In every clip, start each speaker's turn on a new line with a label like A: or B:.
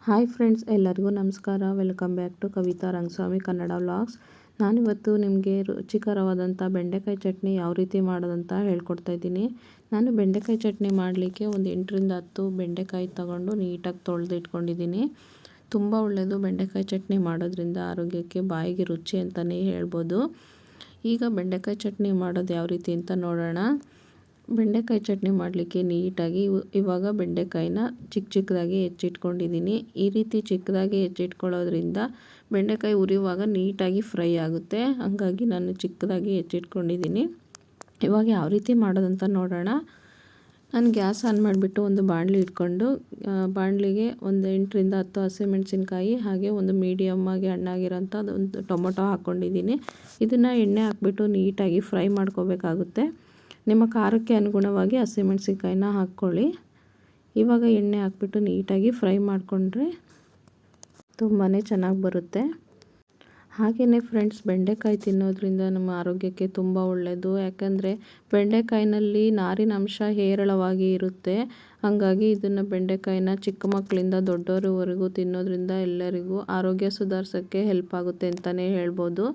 A: Hi friends, ಎಲ್ಲರಿಗೂ ನಮಸ್ಕಾರ. Welcome back to Kavitha Rangaswamy Kannada vlogs. ನಾನಿವತ್ತು ನಿಮಗೆ ರುಚಿಕರವಾದಂಥ ಬೆಂಡೆಕಾಯಿ ಚಟ್ನಿ ಯಾವ ರೀತಿ ಮಾಡೋದಂತ ಹೇಳ್ಕೊಡ್ತಾ ಇದ್ದೀನಿ. ನಾನು ಬೆಂಡೆಕಾಯಿ ಚಟ್ನಿ ಮಾಡಲಿಕ್ಕೆ ಒಂದು 8ರಿಂದ 10 ಬೆಂಡೆಕಾಯಿ ತಗೊಂಡು ನೀಟಾಗಿ ತೊಳೆದು ಇಟ್ಕೊಂಡಿದ್ದೀನಿ. ತುಂಬ ಒಳ್ಳೆಯದು ಬೆಂಡೆಕಾಯಿ ಚಟ್ನಿ ಮಾಡೋದ್ರಿಂದ ಆರೋಗ್ಯಕ್ಕೆ, ಬಾಯಿಗೆ ರುಚಿ ಅಂತಲೇ ಹೇಳ್ಬೋದು. ಈಗ ಬೆಂಡೆಕಾಯಿ ಚಟ್ನಿ ಮಾಡೋದು ಯಾವ ರೀತಿ ಅಂತ ನೋಡೋಣ. ಬೆಂಡೆಕಾಯಿ ಚಟ್ನಿ ಮಾಡಲಿಕ್ಕೆ ನೀಟಾಗಿ ಇವಾಗ ಬೆಂಡೆಕಾಯಿನ ಚಿಕ್ಕದಾಗಿ ಹೆಚ್ಚಿಟ್ಕೊಂಡಿದ್ದೀನಿ. ಈ ರೀತಿ ಚಿಕ್ಕದಾಗಿ ಹೆಚ್ಚಿಟ್ಕೊಳ್ಳೋದ್ರಿಂದ ಬೆಂಡೆಕಾಯಿ ಉರಿಯುವಾಗ ನೀಟಾಗಿ ಫ್ರೈ ಆಗುತ್ತೆ. ಹಾಗಾಗಿ ನಾನು ಚಿಕ್ಕದಾಗಿ ಹೆಚ್ಚಿಟ್ಕೊಂಡಿದ್ದೀನಿ. ಇವಾಗ ಯಾವ ರೀತಿ ಮಾಡೋದಂತ ನೋಡೋಣ. ನಾನು ಗ್ಯಾಸ್ ಆನ್ ಮಾಡಿಬಿಟ್ಟು ಒಂದು ಬಾಣಲಿ ಇಟ್ಕೊಂಡು ಬಾಣಲಿಗೆ ಒಂದು 8ರಿಂದ 10 ಹಸಿಮೆಣಸಿನ್ಕಾಯಿ, ಹಾಗೆ ಒಂದು ಮೀಡಿಯಮ್ ಆಗಿ ಹಣ್ಣಾಗಿರೋಂಥ ಒಂದು ಟೊಮೊಟೊ ಹಾಕ್ಕೊಂಡಿದ್ದೀನಿ. ಇದನ್ನು ಎಣ್ಣೆ ಹಾಕ್ಬಿಟ್ಟು ನೀಟಾಗಿ ಫ್ರೈ ಮಾಡ್ಕೋಬೇಕಾಗುತ್ತೆ. ನಿಮ್ಮ ಖಾರಕ್ಕೆ ಅನುಗುಣವಾಗಿ ಹಸಿಮೆಣಸಿನ್ಕಾಯಿನ ಹಾಕ್ಕೊಳ್ಳಿ. ಇವಾಗ ಎಣ್ಣೆ ಹಾಕ್ಬಿಟ್ಟು ನೀಟಾಗಿ ಫ್ರೈ ಮಾಡಿಕೊಂಡ್ರೆ ತುಂಬಾ ಚೆನ್ನಾಗಿ ಬರುತ್ತೆ. ಹಾಗೆಯೇ ಫ್ರೆಂಡ್ಸ್, ಬೆಂಡೆಕಾಯಿ ತಿನ್ನೋದ್ರಿಂದ ನಮ್ಮ ಆರೋಗ್ಯಕ್ಕೆ ತುಂಬ ಒಳ್ಳೆಯದು. ಯಾಕಂದರೆ ಬೆಂಡೆಕಾಯಿನಲ್ಲಿ ನಾರಿನ ಅಂಶ ಹೇರಳವಾಗಿ ಇರುತ್ತೆ. ಹಾಗಾಗಿ ಇದನ್ನು ಬೆಂಡೆಕಾಯಿನ ಚಿಕ್ಕ ಮಕ್ಕಳಿಂದ ದೊಡ್ಡವರವರೆಗೂ ತಿನ್ನೋದ್ರಿಂದ ಎಲ್ಲರಿಗೂ ಆರೋಗ್ಯ ಸುಧಾರಿಸೋಕ್ಕೆ ಹೆಲ್ಪ್ ಆಗುತ್ತೆ ಅಂತಲೇ ಹೇಳ್ಬೋದು.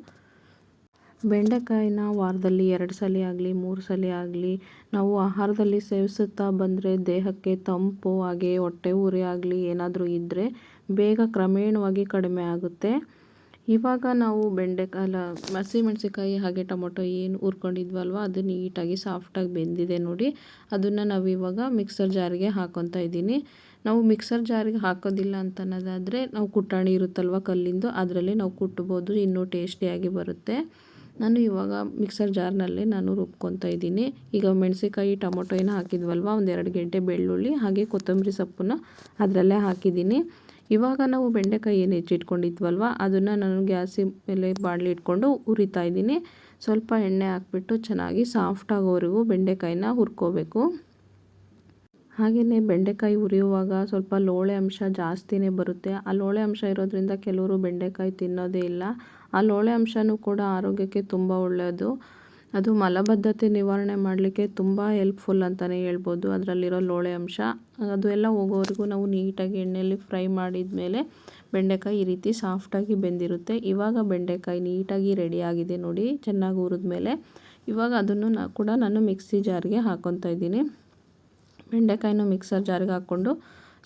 A: ಬೆಂಡೆಕಾಯಿನ ವಾರದಲ್ಲಿ 2 ಸಲ ಆಗಲಿ 3 ಸಲ ಆಗಲಿ ನಾವು ಆಹಾರದಲ್ಲಿ ಸೇವಿಸುತ್ತಾ ಬಂದರೆ ದೇಹಕ್ಕೆ ತಂಪು, ಹಾಗೆ ಹೊಟ್ಟೆ ಉರಿ ಆಗಲಿ ಏನಾದರೂ ಇದ್ದರೆ ಬೇಗ ಕ್ರಮೇಣವಾಗಿ ಕಡಿಮೆ ಆಗುತ್ತೆ. ಇವಾಗ ನಾವು ಹಸಿಮೆಣಸಿನ್ಕಾಯಿ ಹಾಗೆ ಟೊಮೊಟೊ ಏನು ಹುರ್ಕೊಂಡಿದ್ವಲ್ವ, ಅದು ನೀಟಾಗಿ ಸಾಫ್ಟಾಗಿ ಬೆಂದಿದೆ ನೋಡಿ. ಅದನ್ನು ನಾವು ಇವಾಗ ಮಿಕ್ಸರ್ ಜಾರಿಗೆ ಹಾಕ್ಕೊತಾ ಇದ್ದೀನಿ. ನಾವು ಮಿಕ್ಸರ್ ಜಾರಿಗೆ ಹಾಕೋದಿಲ್ಲ ಅಂತ ಅನ್ನೋದಾದರೆ ನಾವು ಕುಟ್ಟಾಣಿ ಇರುತ್ತಲ್ವ ಕಲ್ಲಿಂದು, ಅದರಲ್ಲಿ ನಾವು ಕುಟ್ಬೋದು, ಇನ್ನೂ ಟೇಸ್ಟಿಯಾಗಿ ಬರುತ್ತೆ. ನಾನು ಇವಾಗ ಮಿಕ್ಸರ್ ಜಾರ್ನಲ್ಲೇ ನಾನು ರುಬ್ಕೊತಾ ಇದ್ದೀನಿ. ಈಗ ಮೆಣಸಿನ್ಕಾಯಿ ಟೊಮೊಟೊ ಏನು ಹಾಕಿದ್ವಲ್ವ, ಒಂದು 2 ಗೆಡ್ಡೆ ಬೆಳ್ಳುಳ್ಳಿ ಹಾಗೆ ಕೊತ್ತಂಬರಿ ಸೊಪ್ಪನ್ನು ಅದರಲ್ಲೇ ಹಾಕಿದ್ದೀನಿ. ಇವಾಗ ನಾವು ಬೆಂಡೆಕಾಯಿ ಏನು ಹೆಚ್ಚಿಟ್ಕೊಂಡಿದ್ವಲ್ವ, ಅದನ್ನು ನಾನು ಗ್ಯಾಸಿ ಮೇಲೆ ಬಾಣಲಿ ಇಟ್ಕೊಂಡು ಹುರಿತಾ ಇದ್ದೀನಿ. ಸ್ವಲ್ಪ ಎಣ್ಣೆ ಹಾಕ್ಬಿಟ್ಟು ಚೆನ್ನಾಗಿ ಸಾಫ್ಟ್ ಆಗೋವರೆಗೂ ಬೆಂಡೆಕಾಯಿನ ಹುರ್ಕೋಬೇಕು. ಹಾಗೆಯೇ ಬೆಂಡೆಕಾಯಿ ಹುರಿಯುವಾಗ ಸ್ವಲ್ಪ ಲೋಳೆ ಅಂಶ ಜಾಸ್ತಿನೇ ಬರುತ್ತೆ. ಆ ಲೋಳೆ ಅಂಶ ಇರೋದ್ರಿಂದ ಕೆಲವರು ಬೆಂಡೆಕಾಯಿ ತಿನ್ನೋದೇ ಇಲ್ಲ. ಆ ಲೋಳೆ ಅಂಶನೂ ಕೂಡ ಆರೋಗ್ಯಕ್ಕೆ ತುಂಬ ಒಳ್ಳೆಯದು. ಅದು ಮಲಬದ್ಧತೆ ನಿವಾರಣೆ ಮಾಡಲಿಕ್ಕೆ ತುಂಬ ಹೆಲ್ಪ್ಫುಲ್ ಅಂತಲೇ ಹೇಳ್ಬೋದು. ಅದರಲ್ಲಿರೋ ಲೋಳೆ ಅಂಶ ಅದು ಎಲ್ಲ ಹೋಗೋವರೆಗೂ ನಾವು ನೀಟಾಗಿ ಎಣ್ಣೆಯಲ್ಲಿ ಫ್ರೈ ಮಾಡಿದ ಮೇಲೆ ಬೆಂಡೆಕಾಯಿ ಈ ರೀತಿ ಸಾಫ್ಟಾಗಿ ಬೆಂದಿರುತ್ತೆ. ಇವಾಗ ಬೆಂಡೆಕಾಯಿ ನೀಟಾಗಿ ರೆಡಿಯಾಗಿದೆ ನೋಡಿ, ಚೆನ್ನಾಗಿ ಹುರಿದ್ಮೇಲೆ. ಇವಾಗ ಅದನ್ನು ನಾನು ಮಿಕ್ಸಿ ಜಾರಿಗೆ ಹಾಕ್ಕೊತಾ ಇದ್ದೀನಿ. ಬೆಂಡೆಕಾಯಿನ ಮಿಕ್ಸರ್ ಜಾರಿಗೆ ಹಾಕ್ಕೊಂಡು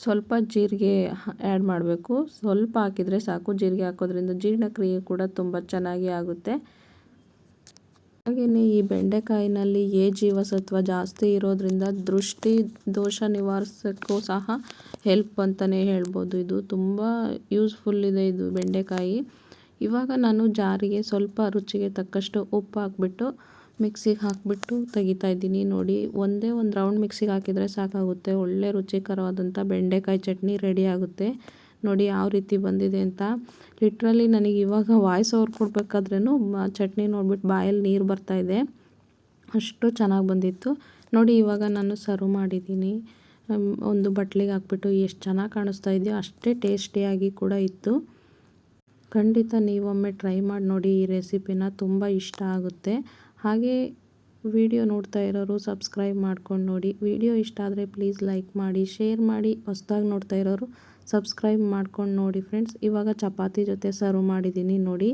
A: ಸ್ವಲ್ಪ ಜೀರಿಗೆ ಆ್ಯಡ್ ಮಾಡಬೇಕು. ಸ್ವಲ್ಪ ಹಾಕಿದರೆ ಸಾಕು. ಜೀರಿಗೆ ಹಾಕೋದ್ರಿಂದ ಜೀರ್ಣಕ್ರಿಯೆ ಕೂಡ ತುಂಬ ಚೆನ್ನಾಗಿ ಆಗುತ್ತೆ. ಹಾಗೆಯೇ ಈ ಬೆಂಡೆಕಾಯಿನಲ್ಲಿ ಎ ಜೀವಸತ್ವ ಜಾಸ್ತಿ ಇರೋದ್ರಿಂದ ದೃಷ್ಟಿ ದೋಷ ನಿವಾರಿಸೋಕ್ಕೂ ಸಹ ಹೆಲ್ಪ್ ಅಂತಲೇ ಹೇಳ್ಬೋದು. ಇದು ತುಂಬ ಯೂಸ್ಫುಲ್ ಇದೆ ಇದು ಬೆಂಡೆಕಾಯಿ. ಇವಾಗ ನಾನು ಜಾರಿಗೆ ಸ್ವಲ್ಪ ರುಚಿಗೆ ತಕ್ಕಷ್ಟು ಉಪ್ಪು ಹಾಕ್ಬಿಟ್ಟು ಮಿಕ್ಸಿಗೆ ಹಾಕಿಬಿಟ್ಟು ತೆಗಿತಾ ಇದ್ದೀನಿ ನೋಡಿ. ಒಂದು ರೌಂಡ್ ಮಿಕ್ಸಿಗೆ ಹಾಕಿದರೆ ಸಾಕಾಗುತ್ತೆ. ಒಳ್ಳೆ ರುಚಿಕರವಾದಂಥ ಬೆಂಡೆಕಾಯಿ ಚಟ್ನಿ ರೆಡಿ ಆಗುತ್ತೆ. ನೋಡಿ ಯಾವ ರೀತಿ ಬಂದಿದೆ ಅಂತ. ಲಿಟ್ರಲಿ ನನಗೆ ಇವಾಗ ವಾಯ್ಸ್ ಓವರ್ ಕೊಡಬೇಕಾದ್ರೂ ಚಟ್ನಿ ನೋಡ್ಬಿಟ್ಟು ಬಾಯಲ್ಲಿ ನೀರು ಬರ್ತಾಯಿದೆ, ಅಷ್ಟು ಚೆನ್ನಾಗಿ ಬಂದಿತ್ತು ನೋಡಿ. ಇವಾಗ ನಾನು ಸರ್ವ್ ಮಾಡಿದ್ದೀನಿ. ಒಂದು ಬಟ್ಲಿಗೆ ಹಾಕ್ಬಿಟ್ಟು ಎಷ್ಟು ಚೆನ್ನಾಗಿ ಕಾಣಿಸ್ತಾ ಇದೆಯೋ ಅಷ್ಟೇ ಟೇಸ್ಟಿಯಾಗಿ ಕೂಡ ಇತ್ತು. ಖಂಡಿತ ನೀವೊಮ್ಮೆ ಟ್ರೈ ಮಾಡಿ ನೋಡಿ ಈ ರೆಸಿಪಿನ, ತುಂಬ ಇಷ್ಟ ಆಗುತ್ತೆ. ಹಾಗೆ ವಿಡಿಯೋ ನೋಡ್ತಾ ಇರೋರು ಸಬ್ಸ್ಕ್ರೈಬ್ ಮಾಡ್ಕೊಂಡು ನೋಡಿ. ವಿಡಿಯೋ ಇಷ್ಟ ಆದರೆ ಪ್ಲೀಸ್ ಲೈಕ್ ಮಾಡಿ, ಶೇರ್ ಮಾಡಿ. ಹೊಸ್ದಾಗಿ ನೋಡ್ತಾ ಇರೋರು ಸಬ್ಸ್ಕ್ರೈಬ್ ಮಾಡ್ಕೊಂಡು ನೋಡಿ ಫ್ರೆಂಡ್ಸ್. ಇವಾಗ ಚಪಾತಿ ಜೊತೆ ಸರ್ವ್ ಮಾಡಿದ್ದೀನಿ ನೋಡಿ.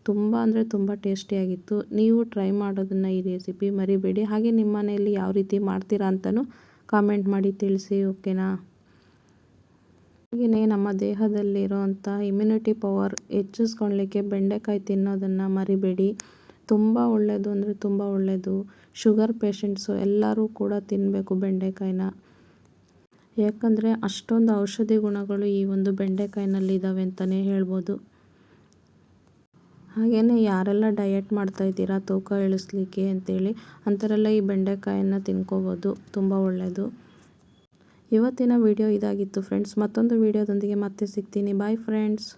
A: ತುಂಬ ಅಂದರೆ ತುಂಬ ಟೇಸ್ಟಿಯಾಗಿತ್ತು. ನೀವು ಟ್ರೈ ಮಾಡೋದನ್ನು ಈ ರೆಸಿಪಿ ಮರಿಬೇಡಿ. ಹಾಗೆ ನಿಮ್ಮ ಮನೆಯಲ್ಲಿ ಯಾವ ರೀತಿ ಮಾಡ್ತೀರಾ ಅಂತಲೂ ಕಾಮೆಂಟ್ ಮಾಡಿ ತಿಳಿಸಿ, ಓಕೆನಾ. ಹಾಗೆಯೇ ನಮ್ಮ ದೇಹದಲ್ಲಿರೋವಂಥ ಇಮ್ಯುನಿಟಿ ಪವರ್ ಹೆಚ್ಚಿಸ್ಕೊಳ್ಲಿಕ್ಕೆ ಬೆಂಡೆಕಾಯಿ ತಿನ್ನೋದನ್ನು ಮರಿಬೇಡಿ. ತುಂಬ ಒಳ್ಳೆಯದು ಅಂದರೆ ತುಂಬ ಒಳ್ಳೆಯದು. ಶುಗರ್ ಪೇಷಂಟ್ಸು ಎಲ್ಲರೂ ಕೂಡ ತಿನ್ನಬೇಕು ಬೆಂಡೆಕಾಯಿನ. ಯಾಕಂದರೆ ಅಷ್ಟೊಂದು ಔಷಧಿ ಗುಣಗಳು ಈ ಒಂದು ಬೆಂಡೆಕಾಯಿನಲ್ಲಿ ಇದ್ದಾವೆ ಅಂತಲೇ ಹೇಳ್ಬೋದು. ಹಾಗೆಯೇ ಯಾರೆಲ್ಲ ಡಯಟ್ ಮಾಡ್ತಾಯಿದ್ದೀರಾ ತೂಕ ಇಳಿಸ್ಲಿಕ್ಕೆ ಅಂತೇಳಿ, ಅಂಥವರೆಲ್ಲ ಈ ಬೆಂಡೆಕಾಯನ್ನು ತಿನ್ಕೋಬೋದು, ತುಂಬ ಒಳ್ಳೆಯದು. ಇವತ್ತಿನ ವಿಡಿಯೋ ಇದಾಗಿತ್ತು ಫ್ರೆಂಡ್ಸ್. ಮತ್ತೊಂದು ವಿಡಿಯೋದೊಂದಿಗೆ ಮತ್ತೆ ಸಿಗ್ತೀನಿ. Bye friends.